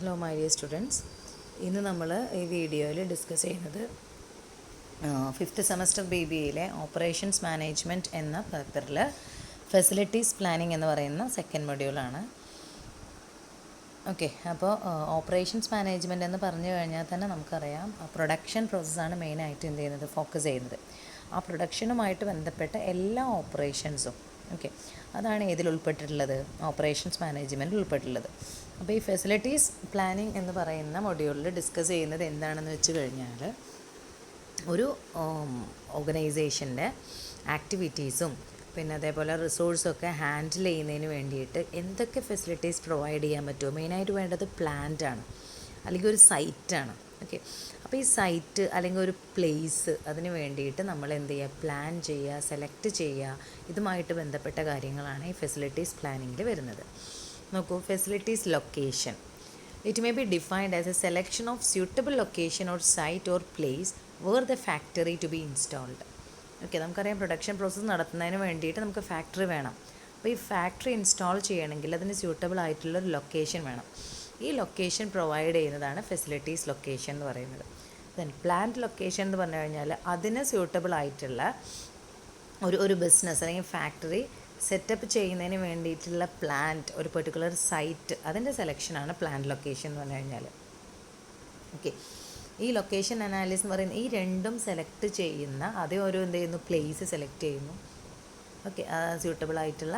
Hello my dear students, ഇന്ന് നമ്മൾ ഈ വീഡിയോയിൽ ഡിസ്കസ് ചെയ്യുന്നത് 5th സെമസ്റ്റർ BBAയിലെ ഓപ്പറേഷൻസ് മാനേജ്മെൻറ്റ് എന്ന പേപ്പറിൽ ഫെസിലിറ്റീസ് പ്ലാനിംഗ് എന്ന് പറയുന്ന സെക്കൻഡ് മൊഡ്യൂളാണ്. ഓക്കെ, അപ്പോൾ ഓപ്പറേഷൻസ് മാനേജ്മെൻറ്റ് എന്ന് പറഞ്ഞു കഴിഞ്ഞാൽ തന്നെ നമുക്കറിയാം പ്രൊഡക്ഷൻ പ്രോസസ്സാണ് മെയിനായിട്ട് എന്ത് ചെയ്യുന്നത്, ഫോക്കസ് ചെയ്യുന്നത്. ആ പ്രൊഡക്ഷനുമായിട്ട് ബന്ധപ്പെട്ട എല്ലാ ഓപ്പറേഷൻസും ഓക്കെ, അതാണ് ഇതിൽ ഉൾപ്പെട്ടിട്ടുള്ളത്, ഓപ്പറേഷൻസ് മാനേജ്മെൻറ്റിൽ ഉൾപ്പെട്ടിട്ടുള്ളത്. അപ്പോൾ ഈ ഫെസിലിറ്റീസ് പ്ലാനിംഗ് എന്ന് പറയുന്ന മൊഡ്യൂളിൽ ഡിസ്കസ് ചെയ്യുന്നത് എന്താണെന്ന് വെച്ച് കഴിഞ്ഞാൽ ഒരു ഓർഗനൈസേഷൻ്റെ ആക്ടിവിറ്റീസും പിന്നെ അതേപോലെ റിസോഴ്സൊക്കെ ഹാൻഡിൽ ചെയ്യുന്നതിന് വേണ്ടിയിട്ട് എന്തൊക്കെ ഫെസിലിറ്റീസ് പ്രൊവൈഡ് ചെയ്യാൻ പറ്റുമോ. മെയിനായിട്ട് വേണ്ടത് പ്ലാന്റാണ് അല്ലെങ്കിൽ ഒരു സൈറ്റാണ്. ഓക്കെ, അപ്പോൾ ഈ സൈറ്റ് അല്ലെങ്കിൽ ഒരു പ്ലേസ് അതിന് വേണ്ടിയിട്ട് നമ്മൾ എന്ത് ചെയ്യുക, പ്ലാൻ ചെയ്യുക, സെലക്ട് ചെയ്യുക, ഇതുമായിട്ട് ബന്ധപ്പെട്ട കാര്യങ്ങളാണ് ഈ ഫെസിലിറ്റീസ് പ്ലാനിങ്ങിൽ വരുന്നത്. നോക്കൂ, facilities location it may be defined as a selection of suitable location or site or place where the factory to be installed. Okay, നമുക്കറിയാം പ്രൊഡക്ഷൻ പ്രോസസ്സ് നടത്തുന്നതിന് വേണ്ടിയിട്ട് നമുക്ക് ഫാക്ടറി വേണം. അപ്പോൾ ഈ ഫാക്ടറി ഇൻസ്റ്റാൾ ചെയ്യണമെങ്കിൽ അതിന് സ്യൂട്ടബിൾ ആയിട്ടുള്ളൊരു ലൊക്കേഷൻ വേണം. ഈ ലൊക്കേഷൻ പ്രൊവൈഡ് ചെയ്യുന്നതാണ് ഫെസിലിറ്റീസ് ലൊക്കേഷൻ എന്ന് പറയുന്നത്. ദെൻ പ്ലാന്റ് ലൊക്കേഷൻ എന്ന് പറഞ്ഞു കഴിഞ്ഞാൽ അതിന് സ്യൂട്ടബിൾ ആയിട്ടുള്ള ഒരു ബിസിനസ് അല്ലെങ്കിൽ ഫാക്ടറി സെറ്റപ്പ് ചെയ്യുന്നതിന് വേണ്ടിയിട്ടുള്ള പ്ലാന്റ്, ഒരു പെർട്ടിക്കുലർ സൈറ്റ്, അതിൻ്റെ സെലക്ഷനാണ് പ്ലാന്റ് ലൊക്കേഷൻ എന്ന് പറഞ്ഞു കഴിഞ്ഞാൽ. ഓക്കെ, ഈ ലൊക്കേഷൻ അനാലിസിസ് എന്ന് പറയുന്നത് ഈ രണ്ടും സെലക്ട് ചെയ്യുന്ന അതേ ഒരു എന്ത് ചെയ്യുന്നു, പ്ലേസ് സെലക്ട് ചെയ്യുന്നു. ഓക്കെ, സ്യൂട്ടബിൾ ആയിട്ടുള്ള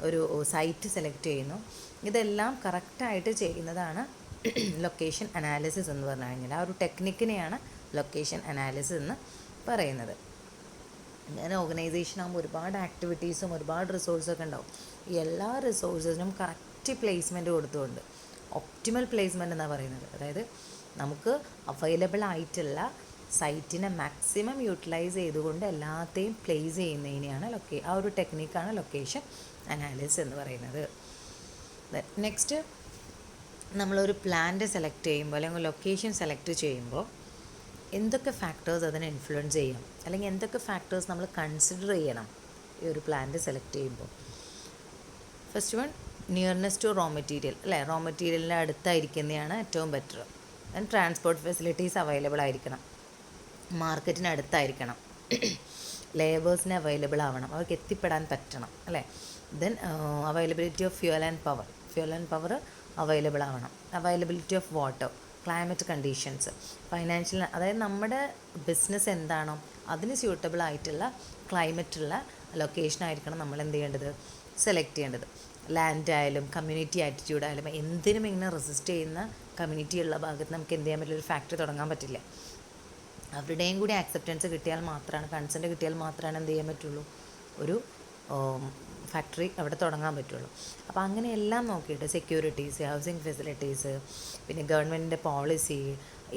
ഒരു സൈറ്റ് സെലക്ട് ചെയ്യുന്നു. ഇതെല്ലാം കറക്റ്റായിട്ട് ചെയ്യുന്നതാണ് ലൊക്കേഷൻ അനാലിസിസ് എന്ന് പറഞ്ഞു കഴിഞ്ഞാൽ. ആ ഒരു ടെക്നിക്കിനെയാണ് ലൊക്കേഷൻ അനാലിസിസ് എന്ന് പറയുന്നത്. അങ്ങനെ ഓർഗനൈസേഷൻ ആകുമ്പോൾ ഒരുപാട് ആക്ടിവിറ്റീസും ഒരുപാട് റിസോഴ്സൊക്കെ ഉണ്ടാവും. ഈ എല്ലാ റിസോഴ്സസിനും കറക്റ്റ് പ്ലേസ്മെൻറ്റ് കൊടുത്തുകൊണ്ട് ഒപ്റ്റിമൽ പ്ലേസ്മെൻറ്റ് എന്നാണ് പറയുന്നത്. അതായത് നമുക്ക് അവൈലബിൾ ആയിട്ടുള്ള സൈറ്റിനെ മാക്സിമം യൂട്ടിലൈസ് ചെയ്തുകൊണ്ട് എല്ലാത്തെയും പ്ലേസ് ചെയ്യുന്നതിനെയാണ് ആ ഒരു ടെക്നിക്കാണ് ലൊക്കേഷൻ അനാലിസിസ് എന്ന് പറയുന്നത്. നെക്സ്റ്റ്, നമ്മളൊരു പ്ലാന്റ് സെലക്ട് ചെയ്യുമ്പോൾ അല്ലെങ്കിൽ ലൊക്കേഷൻ സെലക്ട് ചെയ്യുമ്പോൾ എന്തൊക്കെ ഫാക്ടേഴ്സ് അതിനെ ഇൻഫ്ലുവൻസ് ചെയ്യും, അല്ലെങ്കിൽ എന്തൊക്കെ ഫാക്ടേഴ്സ് നമ്മൾ കൺസിഡർ ചെയ്യണം ഈ ഒരു പ്ലാന്റ് സെലക്ട് ചെയ്യുമ്പോൾ. First one, nearness to raw material, അല്ലേ? റോ മെറ്റീരിയലിൻ്റെ അടുത്തായിരിക്കുന്നതാണ് ഏറ്റവും better. Then transport facilities available ആയിരിക്കണം, മാർക്കറ്റിന് അടുത്തായിരിക്കണം, ലേബേഴ്സിന് അവൈലബിൾ ആവണം, അവർക്ക് എത്തിപ്പെടാൻ പറ്റണം, അല്ലേ? Then availability of fuel and power available ആവണം, availability of water, climate conditions, financial, അതായത് നമ്മുടെ ബിസിനസ് എന്താണോ അതിന് സ്യൂട്ടബിൾ ആയിട്ടുള്ള ക്ലൈമറ്റുള്ള ലൊക്കേഷൻ ആയിരിക്കണം നമ്മൾ എന്ത് ചെയ്യേണ്ടത്, സെലക്ട് ചെയ്യേണ്ടത്. ലാൻഡ് ആയാലും കമ്മ്യൂണിറ്റി ആറ്റിറ്റ്യൂഡ് ആയാലും എന്തിനും ഇങ്ങനെ റെസിസ്റ്റ് ചെയ്യുന്ന കമ്മ്യൂണിറ്റി ഉള്ള ഭാഗത്ത് നമുക്ക് എന്ത് ചെയ്യാൻ പറ്റില്ല, ഒരു ഫാക്ടറി തുടങ്ങാൻ പറ്റില്ല. അവരുടെയും കൂടി ആക്സെപ്റ്റൻസ് കിട്ടിയാൽ മാത്രമാണ്, കൺസെൻറ്റ് കിട്ടിയാൽ മാത്രമാണ് എന്ത് ചെയ്യാൻ പറ്റുള്ളൂ, ഒരു ഫാക്ടറി അവിടെ തുടങ്ങാൻ പറ്റുള്ളൂ. അപ്പോൾ അങ്ങനെയെല്ലാം നോക്കിയിട്ട് സെക്യൂരിറ്റീസ്, ഹൗസിംഗ് ഫെസിലിറ്റീസ്, പിന്നെ ഗവൺമെൻറ്റിൻ്റെ പോളിസി,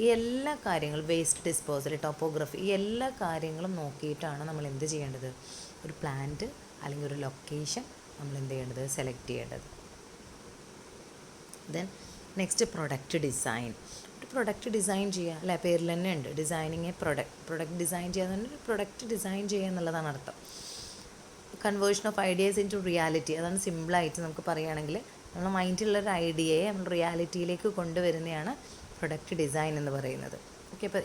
ഈ എല്ലാ കാര്യങ്ങളും, വേസ്റ്റ് ഡിസ്പോസൽ, ടോപ്പോഗ്രഫി, ഈ എല്ലാ കാര്യങ്ങളും നോക്കിയിട്ടാണ് നമ്മൾ എന്ത് ചെയ്യേണ്ടത്, ഒരു പ്ലാന്റ് അല്ലെങ്കിൽ ഒരു ലൊക്കേഷൻ നമ്മൾ എന്ത് ചെയ്യേണ്ടത്, സെലക്ട് ചെയ്യേണ്ടത്. Then next, product design. ഒരു പ്രൊഡക്റ്റ് ഡിസൈൻ ചെയ്യുക, അല്ലേ? പേരിൽ തന്നെ ഉണ്ട് ഡിസൈനിങ് എ പ്രൊഡക്റ്റ് ഡിസൈൻ ചെയ്യുക എന്ന് പറഞ്ഞാൽ പ്രൊഡക്റ്റ് ഡിസൈൻ ചെയ്യുക എന്നുള്ളതാണ് അർത്ഥം. Conversion of ideas into reality, അതാണ് സിമ്പിളായിട്ട് നമുക്ക് പറയുകയാണെങ്കിൽ നമ്മുടെ മൈൻഡിലുള്ളൊരു ഐഡിയയെ നമ്മൾ റിയാലിറ്റിയിലേക്ക് കൊണ്ടുവരുന്നതാണ് പ്രൊഡക്റ്റ് ഡിസൈൻ എന്ന് പറയുന്നത്. ഓക്കെ, അപ്പോൾ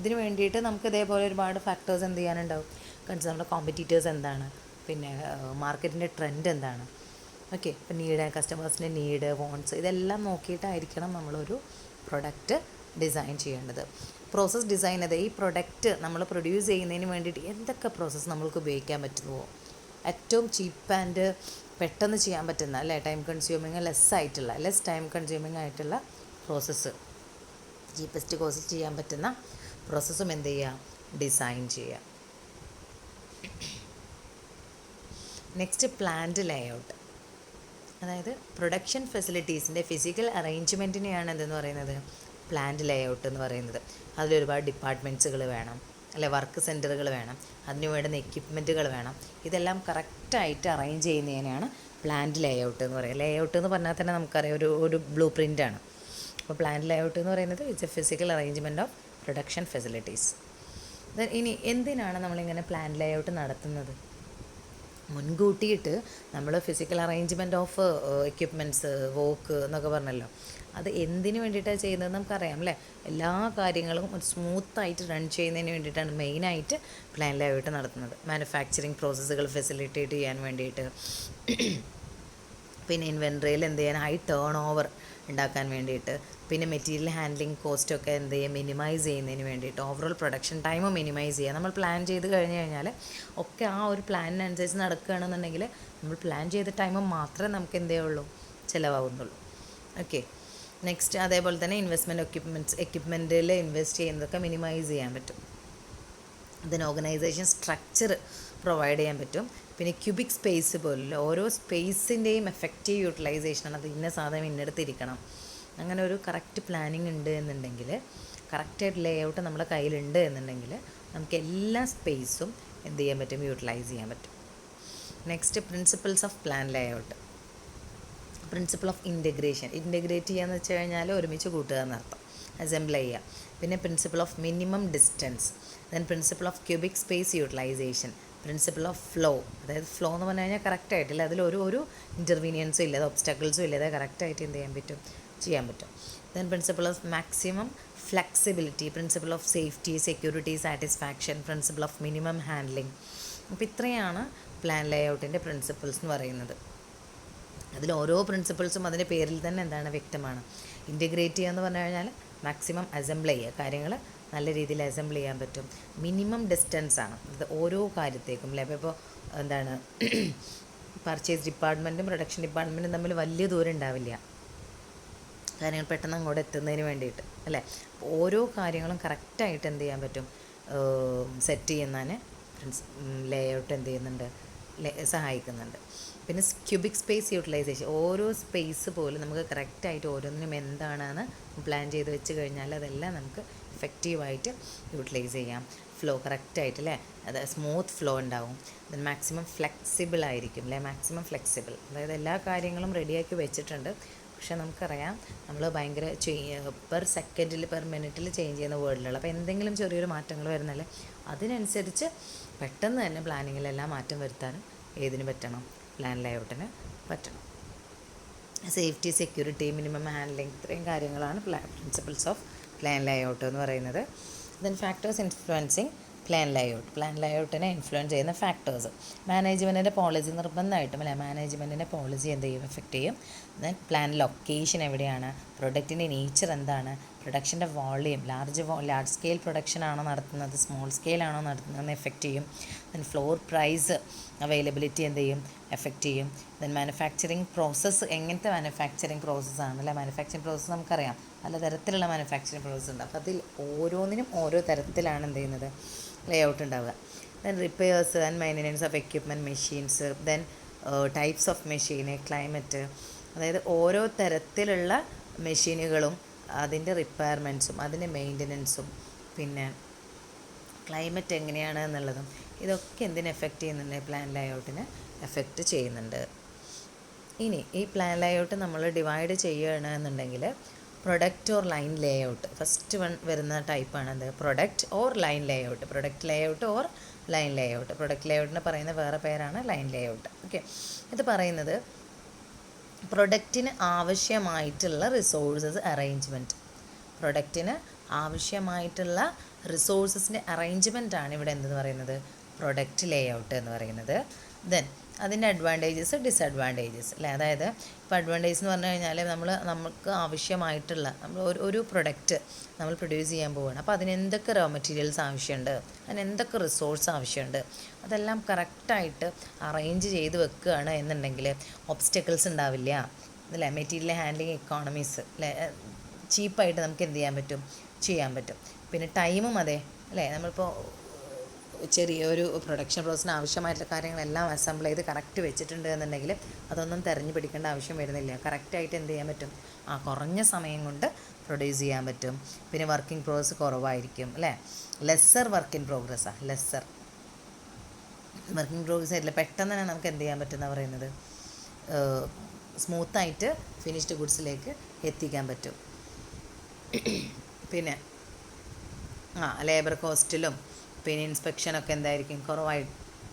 ഇതിന് വേണ്ടിയിട്ട് നമുക്ക് ഇതേപോലെ ഒരുപാട് ഫാക്ടേഴ്സ് എന്ത് ചെയ്യാനുണ്ടാവും, നമ്മുടെ കോമ്പറ്റീറ്റേഴ്സ് എന്താണ്, പിന്നെ മാർക്കറ്റിൻ്റെ ട്രെൻഡ് എന്താണ്, ഓക്കെ, ഇപ്പം കസ്റ്റമേഴ്സിൻ്റെ നീഡ്, വോൺസ്, ഇതെല്ലാം നോക്കിയിട്ടായിരിക്കണം നമ്മളൊരു പ്രൊഡക്റ്റ് ഡിസൈൻ ചെയ്യേണ്ടത്. പ്രോസസ്സ് ഡിസൈൻ, അതെ, ഈ പ്രൊഡക്റ്റ് നമ്മൾ പ്രൊഡ്യൂസ് ചെയ്യുന്നതിന് വേണ്ടിയിട്ട് എന്തൊക്കെ പ്രോസസ്സ് നമ്മൾക്ക് ഉപയോഗിക്കാൻ പറ്റുമോ, ഏറ്റവും ചീപ്പ് ആൻഡ് പെട്ടെന്ന് ചെയ്യാൻ പറ്റുന്ന, അല്ലേ, time consuming less time consuming ആയിട്ടുള്ള പ്രോസസ്സ്, ചീപ്പസ്റ്റ് കോസ്റ്റ് ചെയ്യാൻ പറ്റുന്ന പ്രോസസ്സും എന്ത് ചെയ്യുക, ഡിസൈൻ ചെയ്യുക. Next, plant layout. അതായത് പ്രൊഡക്ഷൻ ഫെസിലിറ്റീസിൻ്റെ ഫിസിക്കൽ അറേഞ്ച്മെൻറ്റിനെയാണ് എന്തെന്ന് പറയുന്നത്, പ്ലാന്റ് ലേഔട്ട് എന്ന് പറയുന്നത്. അതിലൊരുപാട് ഡിപ്പാർട്ട്മെൻറ്റ്സുകൾ വേണം, അല്ലെ, വർക്ക് സെൻറ്ററുകൾ വേണം, അതിന് വേണ്ടുന്ന എക്യുപ്മെൻറ്റുകൾ വേണം. ഇതെല്ലാം കറക്റ്റായിട്ട് അറേഞ്ച് ചെയ്യുന്നതിനാണ് പ്ലാന്റ് ലേഔട്ട് എന്ന് പറയുന്നത്. ലേഔട്ട് എന്ന് പറഞ്ഞാൽ തന്നെ നമുക്കറിയാം ഒരു ബ്ലൂ പ്രിൻ്റാണ്. അപ്പോൾ പ്ലാന്റ് ലേഔട്ട് എന്ന് പറയുന്നത് it's a physical arrangement of production facilities. ഇനി എന്തിനാണ് നമ്മളിങ്ങനെ പ്ലാന്റ് ലേഔട്ട് നടത്തുന്നത്? മുൻകൂട്ടിയിട്ട് നമ്മൾ physical arrangement of equipments work എന്നൊക്കെ പറഞ്ഞല്ലോ, അത് എന്തിനു വേണ്ടിയിട്ടാണ് ചെയ്യുന്നത് നമുക്കറിയാം അല്ലേ. എല്ലാ കാര്യങ്ങളും ഒരു സ്മൂത്തായിട്ട് റൺ ചെയ്യുന്നതിന് വേണ്ടിയിട്ടാണ് മെയിനായിട്ട് പ്ലാൻ ലേഔട്ട് നടത്തുന്നത്. മാനുഫാക്ചറിങ് പ്രോസസ്സുകൾ ഫെസിലിറ്റേറ്റ് ചെയ്യാൻ വേണ്ടിയിട്ട്, പിന്നെ ഇൻവെൻട്രിയിൽ എന്ത് ചെയ്യാൻ ഹൈ ടേൺ ഓവർ ഉണ്ടാക്കാൻ വേണ്ടിയിട്ട്, പിന്നെ മെറ്റീരിയൽ ഹാൻഡ്ലിങ് കോസ്റ്റൊക്കെ എന്ത് ചെയ്യുക മിനിമൈസ് ചെയ്യുന്നതിന് വേണ്ടിയിട്ട്, ഓവറോൾ പ്രൊഡക്ഷൻ ടൈം മിനിമൈസ് ചെയ്യുക. നമ്മൾ പ്ലാൻ ചെയ്ത് കഴിഞ്ഞ് കഴിഞ്ഞാൽ ഒക്കെ ആ ഒരു പ്ലാനിനനുസരിച്ച് നടക്കുകയാണെന്നുണ്ടെങ്കിൽ നമ്മൾ പ്ലാൻ ചെയ്ത ടൈം മാത്രമേ നമുക്ക് എന്തേ ഉള്ളൂ ചിലവാകുന്നുള്ളൂ. ഓക്കെ, നെക്സ്റ്റ് അതേപോലെ തന്നെ എക്യുപ്മെൻറ്റിൽ ഇൻവെസ്റ്റ് ചെയ്യുന്നതൊക്കെ മിനിമൈസ് ചെയ്യാൻ പറ്റും. ഇതിന് ഓർഗനൈസേഷൻ സ്ട്രക്ചർ പ്രൊവൈഡ് ചെയ്യാൻ പറ്റും. പിന്നെ ക്യൂബിക് സ്പേസ് പോലുള്ള ഓരോ സ്പേസിൻ്റെയും എഫക്റ്റീവ് യൂട്ടിലൈസേഷനാണ്. അത് ഇന്ന സാധനം ഇന്നടത്തിരിക്കണം, അങ്ങനെ ഒരു കറക്റ്റ് പ്ലാനിങ് ഉണ്ട് എന്നുണ്ടെങ്കിൽ, കറക്റ്റായിട്ട് ലേ ഔട്ട് നമ്മുടെ കയ്യിലുണ്ട് എന്നുണ്ടെങ്കിൽ നമുക്ക് എല്ലാ സ്പേസും എന്ത് ചെയ്യാൻ പറ്റും, യൂട്ടിലൈസ് ചെയ്യാൻ പറ്റും. Next principles of plan layout. Principle of integration, integrate ചെയ്യാന്ന് വെച്ച് കഴിഞ്ഞാൽ ഒരുമിച്ച് കൂട്ടുക എന്നർത്ഥം, അസംബിൾ ചെയ്യുക. പിന്നെ principle of minimum distance, then principle of cubic space utilisation, principle of flow, അതായത് ഫ്ലോ എന്ന് പറഞ്ഞു കഴിഞ്ഞാൽ കറക്റ്റായിട്ടില്ല, അതിലൊരു ഇൻ്റർവീനിയൻസും ഇല്ല, അത് ഒബ്സ്റ്റക്കിൾസും ഇല്ല, അത് കറക്റ്റായിട്ട് എന്ത് ചെയ്യാൻ പറ്റും. Then principle of maximum flexibility, principle of safety, security, satisfaction, principle of minimum handling. അപ്പോൾ ഇത്രയാണ് പ്ലാൻ ലേ ഔട്ടിൻ്റെ പ്രിൻസിപ്പിൾസ് എന്ന് പറയുന്നത്. അതിൽ ഓരോ പ്രിൻസിപ്പിൾസും അതിൻ്റെ പേരിൽ തന്നെ എന്താണ് വ്യക്തമാണ്. ഇൻറ്റഗ്രേറ്റ് ചെയ്യുക എന്ന് പറഞ്ഞു കഴിഞ്ഞാൽ മാക്സിമം അസംബിൾ ചെയ്യുക, കാര്യങ്ങൾ നല്ല രീതിയിൽ അസംബിൾ ചെയ്യാൻ പറ്റും. മിനിമം ഡിസ്റ്റൻസ് ആണ് അത് ഓരോ കാര്യത്തേക്കും അല്ലേ. അപ്പോൾ എന്താണ് പർച്ചേസ് ഡിപ്പാർട്ട്മെൻറ്റും പ്രൊഡക്ഷൻ ഡിപ്പാർട്ട്മെൻറ്റും തമ്മിൽ വലിയ ദൂരം ഉണ്ടാവില്ല, കാര്യങ്ങൾ പെട്ടെന്ന് അങ്ങോട്ട് എത്തുന്നതിന് വേണ്ടിയിട്ട് അല്ലേ. ഓരോ കാര്യങ്ങളും കറക്റ്റായിട്ട് എന്ത് ചെയ്യാൻ പറ്റും, സെറ്റ് ചെയ്യുന്നതിന് ലേ ഔട്ട് എന്ത് ചെയ്യുന്നുണ്ട്, സഹായിക്കുന്നുണ്ട്. പിന്നെ ക്യൂബിക് സ്പേസ് യൂട്ടിലൈസേഷൻ, ഓരോ സ്പേസ് പോലും നമുക്ക് കറക്റ്റായിട്ട് ഓരോന്നിനും എന്താണെന്ന് പ്ലാൻ ചെയ്ത് വെച്ച് കഴിഞ്ഞാൽ അതെല്ലാം നമുക്ക് എഫക്റ്റീവായിട്ട് യൂട്ടിലൈസ് ചെയ്യാം. ഫ്ലോ കറക്റ്റായിട്ട് അല്ലേ, അത് സ്മൂത്ത് ഫ്ലോ ഉണ്ടാവും. ദെൻ മാക്സിമം ഫ്ലെക്സിബിൾ ആയിരിക്കും അല്ലേ, മാക്സിമം ഫ്ലെക്സിബിൾ, അതായത് എല്ലാ കാര്യങ്ങളും റെഡിയാക്കി വെച്ചിട്ടുണ്ട്. പക്ഷേ നമുക്കറിയാം നമ്മൾ ഭയങ്കര പെർ സെക്കൻഡിൽ പെർ മിനിറ്റിൽ ചേഞ്ച് ചെയ്യുന്ന വേൾഡിലുള്ള, അപ്പോൾ എന്തെങ്കിലും ചെറിയൊരു മാറ്റങ്ങൾ വരുന്നാൽ അതിനനുസരിച്ച് പെട്ടെന്ന് തന്നെ പ്ലാനിങ്ങിലെല്ലാം മാറ്റം വരുത്താനും ഏതിന് പറ്റണം, പ്ലാൻ ലേഔട്ടിന് പറ്റണം. സേഫ്റ്റി, സെക്യൂരിറ്റി, മിനിമം ഹാൻഡ്ലിങ്, ഇത്രയും കാര്യങ്ങളാണ് പ്രിൻസിപ്പിൾസ് ഓഫ് പ്ലാൻ ലേഔട്ട് എന്ന് പറയുന്നത്. Then factors influencing plan layout, plan ലേഔട്ടിനെ ഇൻഫ്ലുവൻസ് ചെയ്യുന്ന ഫാക്ടേഴ്സ്. മാനേജ്മെൻറ്റിൻ്റെ പോളിസി നിർബന്ധമായിട്ടും അല്ലേ, മാനേജ്മെൻറ്റിൻ്റെ പോളിസി എന്ത് ചെയ്യും, എഫക്റ്റ് ചെയ്യും. ദെൻ പ്ലാൻ ലൊക്കേഷൻ എവിടെയാണ്, പ്രൊഡക്റ്റിൻ്റെ നേച്ചർ എന്താണ്, പ്രൊഡക്ഷൻ്റെ വോളിയം, ലാർജ് സ്കെയിൽ പ്രൊഡക്ഷൻ ആണോ നടത്തുന്നത്, സ്മോൾ സ്കെയിൽ ആണോ നടത്തുന്നതെന്ന് എഫക്റ്റ് ചെയ്യും. ദെൻ ഫ്ലോർ പ്രൈസ് അവൈലബിലിറ്റി എന്ത് ചെയ്യും, എഫക്റ്റ് ചെയ്യും. ദെൻ മാനുഫാക്ചറിങ് പ്രോസസ്സ്, എങ്ങനത്തെ മാനുഫാക്ചറിങ് പ്രോസസ്സാണ് അല്ലേ. മാനുഫാക്ചറിങ് പ്രോസസ്സ് നമുക്കറിയാം പലതരത്തിലുള്ള മാനുഫാക്ചറിങ് പ്രോസസ്സ് ഉണ്ട്. അപ്പോൾ അതിൽ ഓരോന്നിനും ഓരോ തരത്തിലാണ് എന്ത് ചെയ്യുന്നത്, ലേ ഔട്ട് ഉണ്ടാവുക. Then repairs and maintenance of equipment, machines, then types of machine, climate, അതായത് ഓരോ തരത്തിലുള്ള മെഷീനുകളും അതിൻ്റെ റിപ്പയർമെൻറ്റ്സും അതിൻ്റെ മെയിൻ്റനൻസും പിന്നെ ക്ലൈമറ്റ് എങ്ങനെയാണ് എന്നുള്ളതും ഇതൊക്കെ എന്തിനെ എഫക്റ്റ് ചെയ്യുന്നുണ്ട്, പ്ലാൻ ലേഔട്ടിനെ എഫക്റ്റ് ചെയ്യുന്നുണ്ട്. ഇനി ഈ പ്ലാൻ ലേഔട്ട് നമ്മൾ ഡിവൈഡ് ചെയ്യുകയാണ് എന്നുണ്ടെങ്കിൽ product or line layout, first one വരുന്ന ടൈപ്പാണത് product or line layout. Product layout or line layout, product ലേഔട്ടിന് പറയുന്ന വേറെ പേരാണ് ലൈൻ ലേഔട്ട്. ഓക്കെ, ഇത് പറയുന്നത് പ്രൊഡക്റ്റിന് ആവശ്യമായിട്ടുള്ള റിസോഴ്സസ് അറേഞ്ച്മെൻറ്റ്, പ്രൊഡക്റ്റിന് ആവശ്യമായിട്ടുള്ള റിസോഴ്സസിൻ്റെ അറേഞ്ച്മെൻറ്റാണ് ഇവിടെ എന്തെന്ന് പറയുന്നത്, പ്രൊഡക്റ്റ് ലേഔട്ട് എന്ന് പറയുന്നത്. ദെൻ അതിൻ്റെ അഡ്വാൻറ്റേജസ്, ഡിസഡ്വാൻറ്റേജസ് അല്ലേ. അതായത് ഇപ്പോൾ അഡ്വാൻറ്റേജ് എന്ന് പറഞ്ഞു കഴിഞ്ഞാൽ നമുക്ക് ആവശ്യമായിട്ടുള്ള ഒരു പ്രൊഡക്റ്റ് നമ്മൾ പ്രൊഡ്യൂസ് ചെയ്യാൻ പോവുകയാണ്. അപ്പോൾ അതിന് എന്തൊക്കെ റോ മെറ്റീരിയൽസ് ആവശ്യമുണ്ട്, അതിന് എന്തൊക്കെ റിസോഴ്സ് ആവശ്യമുണ്ട്, അതെല്ലാം കറക്റ്റായിട്ട് അറേഞ്ച് ചെയ്ത് വെക്കുകയാണ് എന്നുണ്ടെങ്കിൽ ഒബ്സ്റ്റക്കിൾസ് ഉണ്ടാവില്ല അല്ലേ. മെറ്റീരിയൽ ഹാൻഡ്ലിങ് എക്കോണമീസ് അല്ലേ, ചീപ്പായിട്ട് നമുക്ക് എന്ത് ചെയ്യാൻ പറ്റും. പിന്നെ ടൈമും അതെ അല്ലേ, നമ്മളിപ്പോൾ ചെറിയൊരു പ്രൊഡക്ഷൻ പ്രോസസ്സിന് ആവശ്യമായിട്ടുള്ള കാര്യങ്ങളെല്ലാം അസംബിൾ ചെയ്ത് കറക്റ്റ് വെച്ചിട്ടുണ്ട് എന്നുണ്ടെങ്കിൽ അതൊന്നും തിരഞ്ഞു പിടിക്കേണ്ട ആവശ്യം വരുന്നില്ല. കറക്റ്റായിട്ട് എന്ത് ചെയ്യാൻ പറ്റും, കുറഞ്ഞ സമയം കൊണ്ട് പ്രൊഡ്യൂസ് ചെയ്യാൻ പറ്റും. പിന്നെ വർക്കിംഗ് പ്രോസസ്സ് കുറവായിരിക്കും അല്ലേ, ലെസ്സർ വർക്ക് ഇൻ പ്രോഗ്രസ്സാണ്, ലെസ്സർ വർക്കിംഗ് പ്രോഗ്രസ് ആയിട്ടില്ല, പെട്ടെന്ന് തന്നെ നമുക്ക് എന്ത് ചെയ്യാൻ പറ്റുമെന്ന് പറയുന്നത് സ്മൂത്തായിട്ട് ഫിനിഷ്ഡ് ഗുഡ്സിലേക്ക് എത്തിക്കാൻ പറ്റും. പിന്നെ ലേബർ കോസ്റ്റിലും പിന്നെ ഇൻസ്പെക്ഷനൊക്കെ എന്തായിരിക്കും,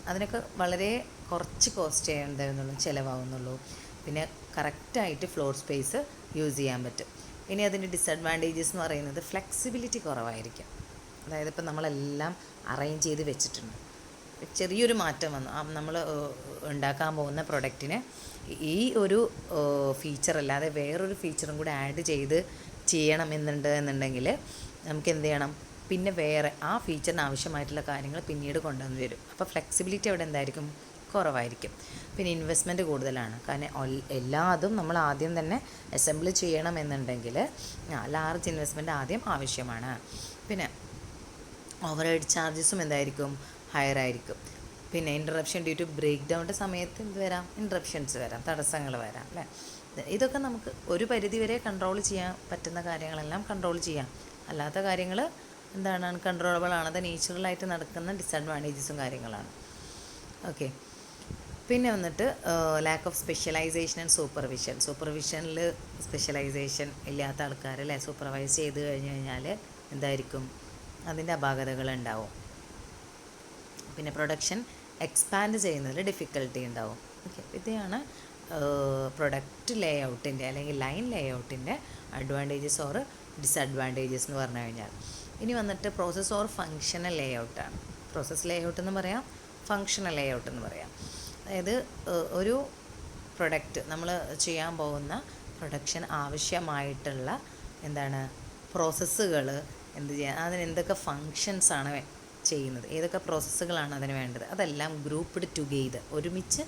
അതിനൊക്കെ വളരെ കുറച്ച് കോസ്റ്റ് എന്തായിരുന്നുള്ളൂ ചിലവാകുന്നുള്ളൂ. പിന്നെ കറക്റ്റായിട്ട് ഫ്ലോർ സ്പേസ് യൂസ് ചെയ്യാൻ പറ്റും. ഇനി അതിൻ്റെ ഡിസഡ്വാൻറ്റേജസ് എന്ന് പറയുന്നത് ഫ്ലെക്സിബിലിറ്റി കുറവായിരിക്കും. അതായത് ഇപ്പം നമ്മളെല്ലാം അറേഞ്ച് ചെയ്ത് വെച്ചിട്ടുണ്ട്, ചെറിയൊരു മാറ്റം വന്നു നമ്മൾ ഉണ്ടാക്കാൻ പോകുന്ന പ്രൊഡക്റ്റിന് ഈ ഒരു ഫീച്ചർ അല്ലാതെ വേറൊരു ഫീച്ചറും കൂടി ആഡ് ചെയ്യണമെന്നുണ്ടെങ്കിൽ നമുക്ക് എന്ത് ചെയ്യണം, പിന്നെ വേറെ ആ ഫീച്ചറിന് ആവശ്യമായിട്ടുള്ള കാര്യങ്ങൾ പിന്നീട് കൊണ്ടുവന്ന് വരും. അപ്പോൾ ഫ്ലെക്സിബിലിറ്റി അവിടെ എന്തായിരിക്കും, കുറവായിരിക്കും. പിന്നെ ഇൻവെസ്റ്റ്മെൻറ്റ് കൂടുതലാണ്. കാരണം എല്ലാതും നമ്മൾ ആദ്യം തന്നെ അസംബിൾ ചെയ്യണമെന്നുണ്ടെങ്കിൽ ലാർജ് ഇൻവെസ്റ്റ്മെൻറ്റ് ആദ്യം ആവശ്യമാണ്. പിന്നെ ഓവർ ഹെഡ് ചാർജസും എന്തായിരിക്കും, ഹയർ ആയിരിക്കും. പിന്നെ ഇൻറ്ററപ്ഷൻ ഡ്യൂ ടു ബ്രേക്ക് ഡൗണിൻ്റെ സമയത്ത് എന്ത് വരാം, ഇൻറ്ററപ്ഷൻസ് വരാം, തടസ്സങ്ങൾ വരാം അല്ലേ. ഇതൊക്കെ നമുക്ക് ഒരു പരിധി വരെ കൺട്രോൾ ചെയ്യാൻ പറ്റുന്ന കാര്യങ്ങളെല്ലാം കൺട്രോൾ ചെയ്യാം. അല്ലാത്ത കാര്യങ്ങൾ എന്താണ്, അൺകൺട്രോളബിൾ ആണ്. അത് നേച്ചുറലായിട്ട് നടക്കുന്ന ഡിസഡ്വാൻറ്റേജസും കാര്യങ്ങളാണ്. ഓക്കെ. പിന്നെ വന്നിട്ട് ലാക്ക് ഓഫ് സ്പെഷ്യലൈസേഷൻ ആൻഡ് സൂപ്പർവിഷനിൽ സ്പെഷ്യലൈസേഷൻ ഇല്ലാത്ത ആൾക്കാർ അല്ലേ സൂപ്പർവൈസ് ചെയ്ത് കഴിഞ്ഞാൽ എന്തായിരിക്കും, അതിൻ്റെ അപാകതകൾ ഉണ്ടാവും. പിന്നെ പ്രൊഡക്ഷൻ എക്സ്പാൻഡ് ചെയ്യുന്നതിൽ ഡിഫിക്കൽട്ടി ഉണ്ടാവും. ഓക്കെ. ഇതാണ് പ്രൊഡക്റ്റ് ലേ ഔട്ടിൻ്റെ അല്ലെങ്കിൽ ലൈൻ ലേ ഔട്ടിൻ്റെ അഡ്വാൻറ്റേജസ് ഓർ ഡിസഡ്വാൻറ്റേജസ് എന്ന് പറഞ്ഞു കഴിഞ്ഞാൽ. ഇനി വന്നിട്ട് പ്രോസസ് ഓർ ഫങ്ഷണൽ ലേ ഔട്ടാണ്. പ്രോസസ് ലേ ഔട്ട് എന്ന് പറയാം, ഫങ്ഷണൽ ലേ ഔട്ട് എന്ന് പറയാം. അതായത് ഒരു പ്രൊഡക്റ്റ് നമ്മൾ ചെയ്യാൻ പോകുന്ന പ്രൊഡക്ഷൻ ആവശ്യമായിട്ടുള്ള എന്താണ് പ്രോസസ്സുകൾ എന്ത് ചെയ്യാൻ, അതിന് എന്തൊക്കെ ഫങ്ഷൻസാണ് ചെയ്യുന്നത്, ഏതൊക്കെ പ്രോസസ്സുകളാണ് അതിന് വേണ്ടത്, അതെല്ലാം ഗ്രൂപ്പ്ഡ് ടുഗെദർ ഒരുമിച്ച്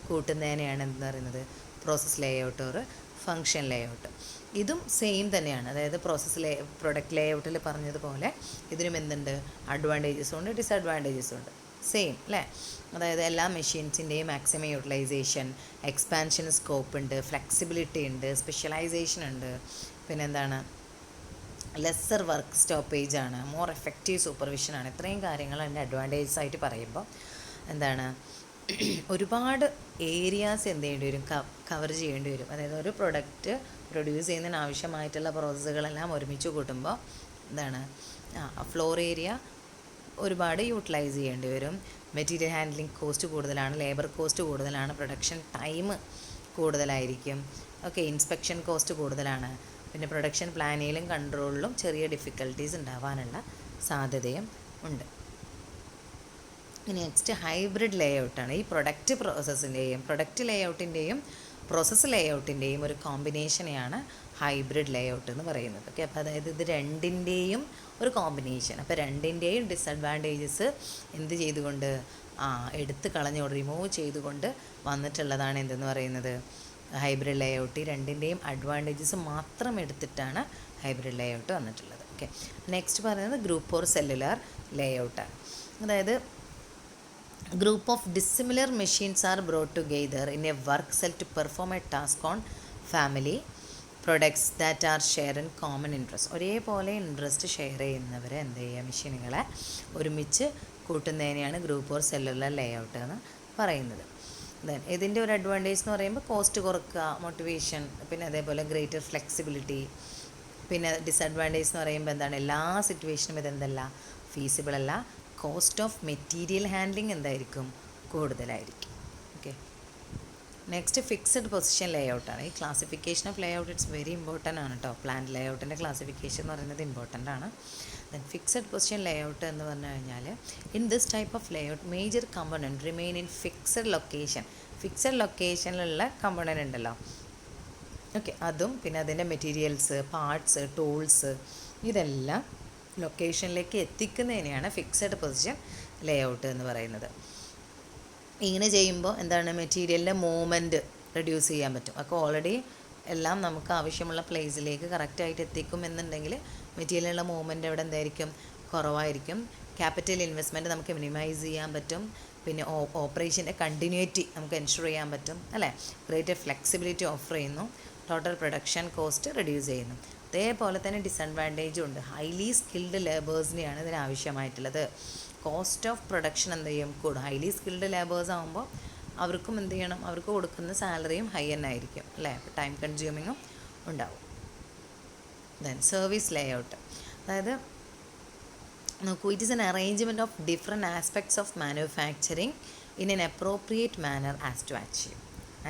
കൂട്ടുന്നതിനെയാണ് എന്തെന്ന് പറയുന്നത് process Leh out or function Leh out. ഇതും സെയിം തന്നെയാണ്. അതായത് പ്രൊഡക്റ്റ് ലേ ഔട്ടിൽ പറഞ്ഞതുപോലെ ഇതിനും എന്തുണ്ട്, അഡ്വാൻറ്റേജസും ഉണ്ട് ഡിസഡ്വാൻറ്റേജസും ഉണ്ട്. സെയിം അല്ലേ. അതായത് എല്ലാ മെഷീൻസിൻ്റെയും മാക്സിമം യൂട്ടിലൈസേഷൻ, എക്സ്പാൻഷൻ സ്കോപ്പ് ഉണ്ട്, ഫ്ലെക്സിബിലിറ്റി ഉണ്ട്, സ്പെഷ്യലൈസേഷൻ ഉണ്ട്. പിന്നെന്താണ്, ലെസ്സർ വർക്ക് സ്റ്റോപ്പേജ് ആണ്, മോർ എഫക്റ്റീവ് സൂപ്പർവിഷനാണ്. ഇത്രയും കാര്യങ്ങൾ അതിൻ്റെ അഡ്വാൻറ്റേജസ് ആയിട്ട് പറയുമ്പോൾ എന്താണ്, ഒരുപാട് ഏരിയാസ് എന്ത് ചെയ്യേണ്ടി വരും, കവർ ചെയ്യേണ്ടി വരും. അതായത് ഒരു പ്രൊഡക്റ്റ് പ്രൊഡ്യൂസ് ചെയ്യുന്നതിന് ആവശ്യമായിട്ടുള്ള പ്രോസസ്സുകളെല്ലാം ഒരുമിച്ച് കൂട്ടുമ്പോൾ എന്താണ്, ഫ്ലോർ ഏരിയ ഒരുപാട് യൂട്ടിലൈസ് ചെയ്യേണ്ടി വരും. മെറ്റീരിയൽ ഹാൻഡ്ലിംഗ് കോസ്റ്റ് കൂടുതലാണ്, ലേബർ കോസ്റ്റ് കൂടുതലാണ്, പ്രൊഡക്ഷൻ ടൈം കൂടുതലായിരിക്കും. ഓക്കെ. ഇൻസ്പെക്ഷൻ കോസ്റ്റ് കൂടുതലാണ്. പിന്നെ പ്രൊഡക്ഷൻ പ്ലാനിങ്ങിലും കൺട്രോളിലും ചെറിയ ഡിഫിക്കൽട്ടീസ് ഉണ്ടാവാനുള്ള സാധ്യതയും ഉണ്ട്. ഇനി നെക്സ്റ്റ് ഹൈബ്രിഡ് ലേ ഔട്ടാണ്. ഈ പ്രൊഡക്റ്റ് ലേ ഔട്ടിൻ്റെയും പ്രോസസ്സ് ലേ ഔട്ടിൻ്റെയും ഒരു കോമ്പിനേഷനെയാണ് ഹൈബ്രിഡ് ലേ ഔട്ട് എന്ന് പറയുന്നത്. ഓക്കെ. അപ്പോൾ അതായത് ഇത് രണ്ടിൻ്റെയും ഒരു കോമ്പിനേഷൻ. അപ്പോൾ രണ്ടിൻ്റെയും ഡിസഡ്വാൻറ്റേജസ് എന്ത് ചെയ്തുകൊണ്ട് എടുത്ത് കളഞ്ഞു റിമൂവ് ചെയ്തുകൊണ്ട് വന്നിട്ടുള്ളതാണ് എന്തെന്ന് പറയുന്നത് ഹൈബ്രിഡ് ലേ ഔട്ട്. ഈ രണ്ടിൻ്റെയും അഡ്വാൻറ്റേജസ് മാത്രം എടുത്തിട്ടാണ് ഹൈബ്രിഡ് ലേ ഔട്ട് വന്നിട്ടുള്ളത്. ഓക്കെ. നെക്സ്റ്റ് പറയുന്നത് ഗ്രൂപ്പ് ഓർ സെല്ലുലാർ ലേ ഔട്ടാണ്. അതായത് group of dissimilar machines are brought together in a work cell to perform a task on family products that are share in common interest. ഒരേപോലെ interest share ചെയ്യുന്നവരെ എന്ത് ചെയ്യുക, മെഷീനുകളെ ഒരുമിച്ച് കൂട്ടുന്നതിനെയാണ് group or cellular layout എന്ന് പറയുന്നത്. ഇതിൻ്റെ ഒരു അഡ്വാൻറ്റേജ് എന്ന് പറയുമ്പോൾ കോസ്റ്റ് കുറക്കുക, മോട്ടിവേഷൻ, പിന്നെ അതേപോലെ ഗ്രേറ്റർ ഫ്ലെക്സിബിലിറ്റി. പിന്നെ ഡിസഡ്വാൻറ്റേജ് എന്ന് പറയുമ്പോൾ എന്താണ്, എല്ലാ സിറ്റുവേഷനും ഇതെന്തല്ല ഫീസിബിൾ അല്ല. കോസ്റ്റ് ഓഫ് മെറ്റീരിയൽ ഹാൻഡ്ലിംഗ് എന്തായിരിക്കും, കൂടുതലായിരിക്കും. ഓക്കെ. നെക്സ്റ്റ് ഫിക്സഡ് പൊസിഷൻ ലേ ഔട്ടാണ്. ഈ classification of Leh out it's very important ആണ് കേട്ടോ. പ്ലാൻ ലേ ഔട്ടിൻ്റെ ക്ലാസിഫിക്കേഷൻ എന്ന് പറയുന്നത് ഇമ്പോർട്ടൻ്റ് ആണ്. Then fixed position layout എന്ന് പറഞ്ഞു കഴിഞ്ഞാൽ in this type of layout major component remain in fixed location. Fixed ലൊക്കേഷനിലുള്ള കമ്പോണൻറ്റ് ഉണ്ടല്ലോ, ഓക്കെ, അതും പിന്നെ അതിൻ്റെ മെറ്റീരിയൽസ്, പാർട്സ്, ടൂൾസ് ഇതെല്ലാം ലൊക്കേഷനിലേക്ക് എത്തിക്കുന്നതിനെയാണ് ഫിക്സഡ് പൊസിഷൻ ലേ ഔട്ട് എന്ന് പറയുന്നത്. ഇങ്ങനെ ചെയ്യുമ്പോൾ എന്താണ്, മെറ്റീരിയലിൻ്റെ മൂവ്മെൻറ്റ് റെഡ്യൂസ് ചെയ്യാൻ പറ്റും. അപ്പോൾ ഓൾറെഡി എല്ലാം നമുക്ക് ആവശ്യമുള്ള പ്ലേസിലേക്ക് കറക്റ്റായിട്ട് എത്തിക്കും എന്നുണ്ടെങ്കിൽ മെറ്റീരിയലിനുള്ള മൂവ്മെൻറ്റ് അവിടെ എന്തായിരിക്കും, കുറവായിരിക്കും. ക്യാപിറ്റൽ ഇൻവെസ്റ്റ്മെൻറ്റ് നമുക്ക് മിനിമൈസ് ചെയ്യാൻ പറ്റും. പിന്നെ ഓപ്പറേഷൻ്റെ കണ്ടിന്യൂറ്റി നമുക്ക് എൻഷുർ ചെയ്യാൻ പറ്റും അല്ലേ. ഗ്രേറ്റർ ഫ്ലെക്സിബിലിറ്റി ഓഫർ ചെയ്യുന്നു. ടോട്ടൽ പ്രൊഡക്ഷൻ കോസ്റ്റ് റെഡ്യൂസ് ചെയ്യുന്നു. അതേപോലെ തന്നെ ഡിസഡ്വാൻറ്റേജും ഉണ്ട്. ഹൈലി സ്കിൽഡ് ലേബേഴ്സിനെയാണ് ഇതിന് ആവശ്യമായിട്ടുള്ളത്. കോസ്റ്റ് ഓഫ് പ്രൊഡക്ഷൻ എന്ത് ചെയ്യും, കൂടും. ഹൈലി സ്കിൽഡ് ലേബേഴ്സ് ആകുമ്പോൾ അവർക്കും എന്ത് ചെയ്യണം, അവർക്ക് കൊടുക്കുന്ന സാലറിയും ഹൈ തന്നെ ആയിരിക്കും അല്ലേ. ടൈം കൺസ്യൂമിങ്ങും ഉണ്ടാവും. ദെൻ സർവീസ് ലേ ഔട്ട്, അതായത് നോക്കൂ, it is an arrangement of different aspects of manufacturing in an appropriate manner as to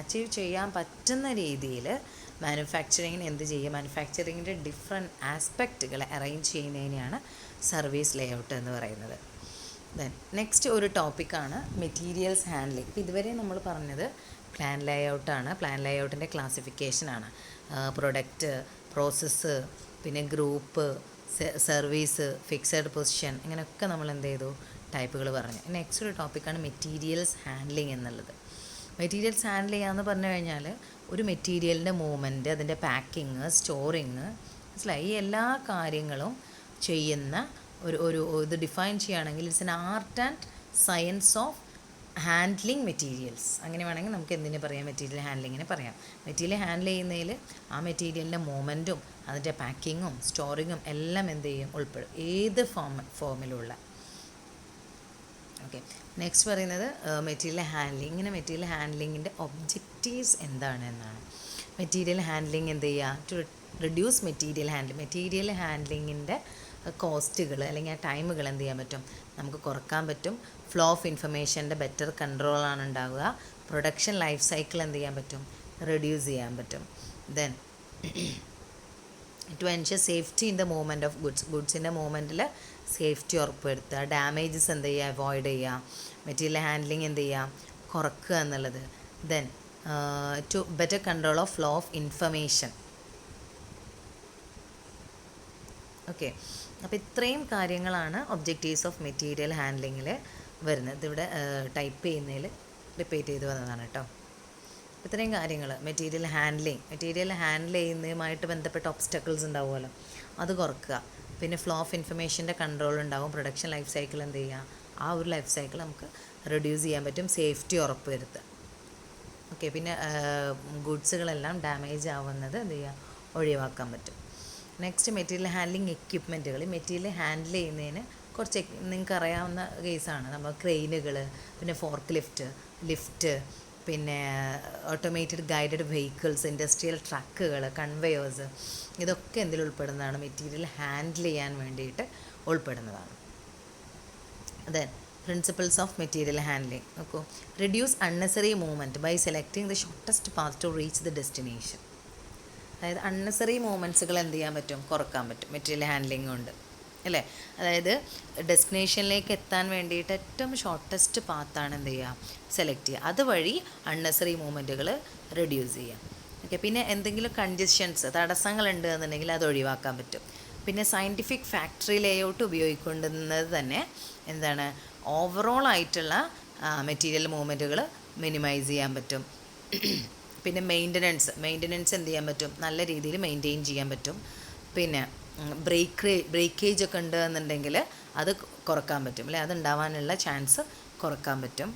achieve ചെയ്യാൻ പറ്റുന്ന രീതിയിൽ മാനുഫാക്ചറിങ്ങിന് എന്ത് ചെയ്യുക, മാനുഫാക്ചറിങ്ങിൻ്റെ ഡിഫറെൻറ്റ് ആസ്പെക്റ്റുകൾ അറേഞ്ച് ചെയ്യുന്നതിനെയാണ് സർവീസ് ലേഔട്ട് എന്ന് പറയുന്നത്. ദെൻ നെക്സ്റ്റ് ഒരു ടോപ്പിക്കാണ് മെറ്റീരിയൽസ് ഹാൻഡ്ലിംഗ്. ഇപ്പോൾ ഇതുവരെ നമ്മൾ പറഞ്ഞത് പ്ലാൻ ലേഔട്ടാണ്, പ്ലാൻ ലേഔട്ടിൻ്റെ ക്ലാസിഫിക്കേഷനാണ്. പ്രൊഡക്റ്റ്, പ്രോസസ്സ്, പിന്നെ ഗ്രൂപ്പ്, സർവീസ്, ഫിക്സഡ് പൊസിഷൻ, ഇങ്ങനെയൊക്കെ നമ്മൾ എന്ത് ചെയ്തു, ടൈപ്പുകൾ പറഞ്ഞു. നെക്സ്റ്റ് ഒരു ടോപ്പിക്കാണ് മെറ്റീരിയൽസ് ഹാൻഡ്ലിംഗ് എന്നുള്ളത്. മെറ്റീരിയൽസ് ഹാൻഡിൽ ചെയ്യാന്ന് പറഞ്ഞു കഴിഞ്ഞാൽ ഒരു മെറ്റീരിയലിൻ്റെ മൂവ്മെൻറ്റ്, അതിൻ്റെ പാക്കിങ്, സ്റ്റോറിങ്, മനസ്സിലായി, ഈ എല്ലാ കാര്യങ്ങളും ചെയ്യുന്ന ഒരു ഇത് ഡിഫൈൻ ചെയ്യുകയാണെങ്കിൽ it's an art and science of handling materials. അങ്ങനെ വേണമെങ്കിൽ നമുക്ക് എന്തിനു പറയാം, മെറ്റീരിയൽ ഹാൻഡ്ലിങ്ങിനെ പറയാം. മെറ്റീരിയൽ ഹാൻഡിൽ ചെയ്യുന്നതിൽ ആ മെറ്റീരിയലിൻ്റെ മൂവ്മെൻറ്റും അതിൻ്റെ പാക്കിങ്ങും സ്റ്റോറിങ്ങും എല്ലാം എന്ത് ചെയ്യും, ഉൾപ്പെടും, ഏത് ഫോമിലുള്ള. ഓക്കെ, നെക്സ്റ്റ് പറയുന്നത് മെറ്റീരിയൽ ഹാൻഡ്ലിങ്. ഇങ്ങനെ മെറ്റീരിയൽ ഹാൻഡ്ലിങ്ങിൻ്റെ ഒബ്ജക്റ്റീവ്സ് എന്താണ് എന്നാണ്. മെറ്റീരിയൽ ഹാൻഡ്ലിങ് എന്ത് ചെയ്യുക, ടു റിഡ്യൂസ് മെറ്റീരിയൽ ഹാൻഡ്ലിങ്ങിൻ്റെ കോസ്റ്റുകൾ അല്ലെങ്കിൽ ആ ടൈമുകൾ എന്ത് ചെയ്യാൻ പറ്റും, നമുക്ക് കുറക്കാൻ പറ്റും. ഫ്ലോ ഓഫ് ഇൻഫർമേഷൻ്റെ ബെറ്റർ കൺട്രോളാണ് ഉണ്ടാവുക. പ്രൊഡക്ഷൻ ലൈഫ് സൈക്കിൾ എന്ത് ചെയ്യാൻ പറ്റും, റെഡ്യൂസ് ചെയ്യാൻ പറ്റും. Then to ensure safety in the movement of ഗുഡ്സിൻ്റെ മൂവ്മെൻറ്റിൽ സേഫ്റ്റി ഉറപ്പുവരുത്തുക. ഡാമേജസ് എന്ത് ചെയ്യുക, അവോയ്ഡ് ചെയ്യുക. മെറ്റീരിയൽ ഹാൻഡ്ലിങ് എന്ത് ചെയ്യുക, കുറക്കുക എന്നുള്ളത്. Then to better control of flow of information. Okay, അപ്പോൾ ഇത്രയും കാര്യങ്ങളാണ് ഒബ്ജക്റ്റീവ്സ് ഓഫ് മെറ്റീരിയൽ ഹാൻഡ്ലിങ്ങിൽ വരുന്നത്. ഇതിവിടെ ടൈപ്പ് ചെയ്യുന്നതിൽ റിപ്പീറ്റ് ചെയ്ത് വന്നതാണ് കേട്ടോ. ഇത്രയും കാര്യങ്ങൾ മെറ്റീരിയൽ ഹാൻഡിൽ ചെയ്യുന്നതുമായിട്ട് ബന്ധപ്പെട്ട ഒബ്സ്റ്റക്കിൾസ് ഉണ്ടാവുമല്ലോ, അത് കുറക്കുക. പിന്നെ ഫ്ലോ ഓഫ് ഇൻഫർമേഷൻ്റെ കൺട്രോൾ ഉണ്ടാവും. പ്രൊഡക്ഷൻ ലൈഫ് സൈക്കിൾ എന്ത് ചെയ്യുക, ആ ഒരു ലൈഫ് സൈക്കിൾ നമുക്ക് റെഡ്യൂസ് ചെയ്യാൻ പറ്റും. സേഫ്റ്റി ഉറപ്പ് വരുത്തുക. ഓക്കെ, പിന്നെ ഗുഡ്സുകളെല്ലാം ഡാമേജ് ആവുന്നത് എന്ത് ചെയ്യുക, ഒഴിവാക്കാൻ പറ്റും. നെക്സ്റ്റ് മെറ്റീരിയൽ ഹാൻഡ്ലിങ് എക്യുപ്മെൻറ്റുകൾ. മെറ്റീരിയൽ ഹാൻഡിൽ ചെയ്യുന്നതിന് കുറച്ച് നിങ്ങൾക്ക് അറിയാവുന്ന കേസാണ്. നമ്മൾ ക്രെയിനുകൾ, പിന്നെ ഫോർക്ക് ലിഫ്റ്റ്, പിന്നെ ഓട്ടോമേറ്റഡ് ഗൈഡഡ് വെഹിക്കിൾസ്, ഇൻഡസ്ട്രിയൽ ട്രക്കുകൾ, കൺവെയേഴ്സ്, ഇതൊക്കെ എന്തിൽ ഉൾപ്പെടുന്നതാണ്, മെറ്റീരിയൽ ഹാൻഡിൽ ചെയ്യാൻ വേണ്ടിയിട്ട് ഉൾപ്പെടുന്നതാണ്. Then principles of material handling. നോക്കൂ, reduce unnecessary movement by selecting the shortest path to reach the destination. അതായത് അൺനെസറി മൂവ്മെൻറ്റ്സുകൾ എന്ത് ചെയ്യാൻ പറ്റും, കുറക്കാൻ പറ്റും മെറ്റീരിയൽ ഹാൻഡ്ലിങ് കൊണ്ട്, അല്ലേ? അതായത് ഡെസ്റ്റിനേഷനിലേക്ക് എത്താൻ വേണ്ടിയിട്ട് ഏറ്റവും ഷോർട്ടസ്റ്റ് പാത്താണ് എന്ത് ചെയ്യുക, സെലക്ട് ചെയ്യുക. അതുവഴി അൺനെസറി മൂവ്മെൻറ്റുകൾ റെഡ്യൂസ് ചെയ്യാം. ഓക്കെ, പിന്നെ എന്തെങ്കിലും കൺജഷൻസ്, തടസ്സങ്ങളുണ്ട് എന്നുണ്ടെങ്കിൽ അത് ഒഴിവാക്കാൻ പറ്റും. പിന്നെ സയൻറ്റിഫിക് ഫാക്ടറി ലേഔട്ട് ഉപയോഗിക്കൊണ്ടുന്നത് തന്നെ എന്താണ്, ഓവറോൾ ആയിട്ടുള്ള മെറ്റീരിയൽ മൂവ്മെൻറ്റുകൾ മിനിമൈസ് ചെയ്യാൻ പറ്റും. പിന്നെ മെയിൻ്റനൻസ് എന്ത് ചെയ്യാൻ പറ്റും, നല്ല രീതിയിൽ മെയിൻറ്റെയിൻ ചെയ്യാൻ പറ്റും. പിന്നെ ബ്രേക്കേജ് ഒക്കെ ഉണ്ട് എന്നുണ്ടെങ്കിൽ അത് കുറക്കാൻ പറ്റും, അല്ലേ? അതുണ്ടാവാനുള്ള ചാൻസ് കുറക്കാൻ പറ്റും.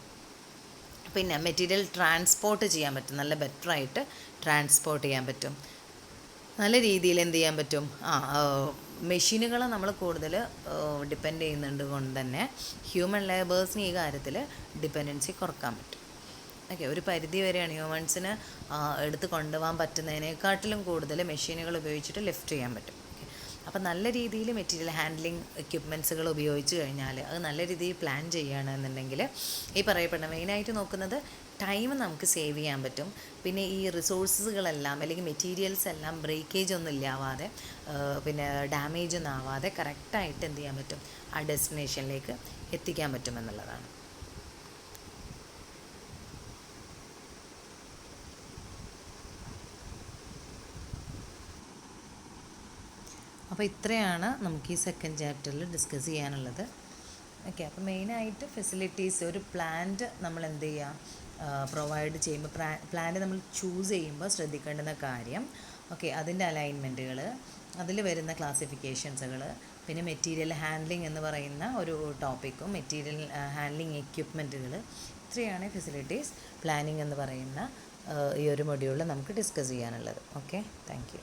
പിന്നെ മെറ്റീരിയൽ ട്രാൻസ്പോർട്ട് ചെയ്യാൻ പറ്റും, നല്ല ബെറ്ററായിട്ട് ട്രാൻസ്പോർട്ട് ചെയ്യാൻ പറ്റും. നല്ല രീതിയിൽ എന്ത് ചെയ്യാൻ പറ്റും, മെഷീനുകളെ നമ്മൾ കൂടുതൽ ഡിപ്പെൻഡ് ചെയ്യുന്നുണ്ട് കൊണ്ട് തന്നെ ഹ്യൂമൻ ലേബേഴ്സിന് ഈ കാര്യത്തിൽ ഡിപ്പെൻഡൻസി കുറക്കാൻ പറ്റും. ഓക്കെ, ഒരു പരിധി വരെയാണ് ഹ്യൂമൻസിന് എടുത്ത് കൊണ്ടുപോകാൻ പറ്റുന്നതിനേക്കാട്ടിലും കൂടുതൽ മെഷീനുകൾ ഉപയോഗിച്ചിട്ട് ലിഫ്റ്റ് ചെയ്യാൻ പറ്റും. അപ്പോൾ നല്ല രീതിയിൽ മെറ്റീരിയൽ ഹാൻഡ്ലിങ് എക്യുപ്മെൻറ്റ്സുകൾ ഉപയോഗിച്ച് കഴിഞ്ഞാൽ അത് നല്ല രീതിയിൽ പ്ലാൻ ചെയ്യുകയാണെന്നുണ്ടെങ്കിൽ ഈ പറയപ്പെടുന്ന മെയിനായിട്ട് നോക്കുന്നത് ടൈം നമുക്ക് സേവ് ചെയ്യാൻ പറ്റും. പിന്നെ ഈ റിസോഴ്സസുകളെല്ലാം അല്ലെങ്കിൽ മെറ്റീരിയൽസ് എല്ലാം ബ്രേക്കേജ് ഒന്നും ഇല്ലാവാതെ പിന്നെ ഡാമേജ് ഒന്നും ആവാതെ കറക്റ്റായിട്ട് എന്ത് ചെയ്യാൻ പറ്റും, ആ ഡെസ്റ്റിനേഷനിലേക്ക് എത്തിക്കാൻ പറ്റുമെന്നുള്ളതാണ്. അപ്പോൾ ഇത്രയാണ് നമുക്ക് ഈ സെക്കൻഡ് ചാപ്റ്ററിൽ ഡിസ്കസ് ചെയ്യാനുള്ളത്. ഓക്കെ, അപ്പോൾ മെയിനായിട്ട് ഫെസിലിറ്റീസ്, ഒരു പ്ലാന്റ് നമ്മൾ എന്ത് ചെയ്യുക, പ്രൊവൈഡ് ചെയ്യുമ്പോൾ പ്ലാന്റ് നമ്മൾ ചൂസ് ചെയ്യുമ്പോൾ ശ്രദ്ധിക്കേണ്ടുന്ന കാര്യം, ഓക്കെ, അതിൻ്റെ അലൈൻമെൻറ്റുകൾ, അതിൽ വരുന്ന ക്ലാസിഫിക്കേഷൻസുകൾ, പിന്നെ മെറ്റീരിയൽ ഹാൻഡ്ലിംഗ് എന്ന് പറയുന്ന ഒരു ടോപ്പിക്കും മെറ്റീരിയൽ ഹാൻഡ്ലിംഗ് എക്യുപ്മെൻറ്റുകൾ, ഇത്രയാണ് ഫെസിലിറ്റീസ് പ്ലാനിങ് എന്ന് പറയുന്ന ഈ ഒരു മൊഡ്യൂളിൽ നമുക്ക് ഡിസ്കസ് ചെയ്യാനുള്ളത്. Okay, thank you.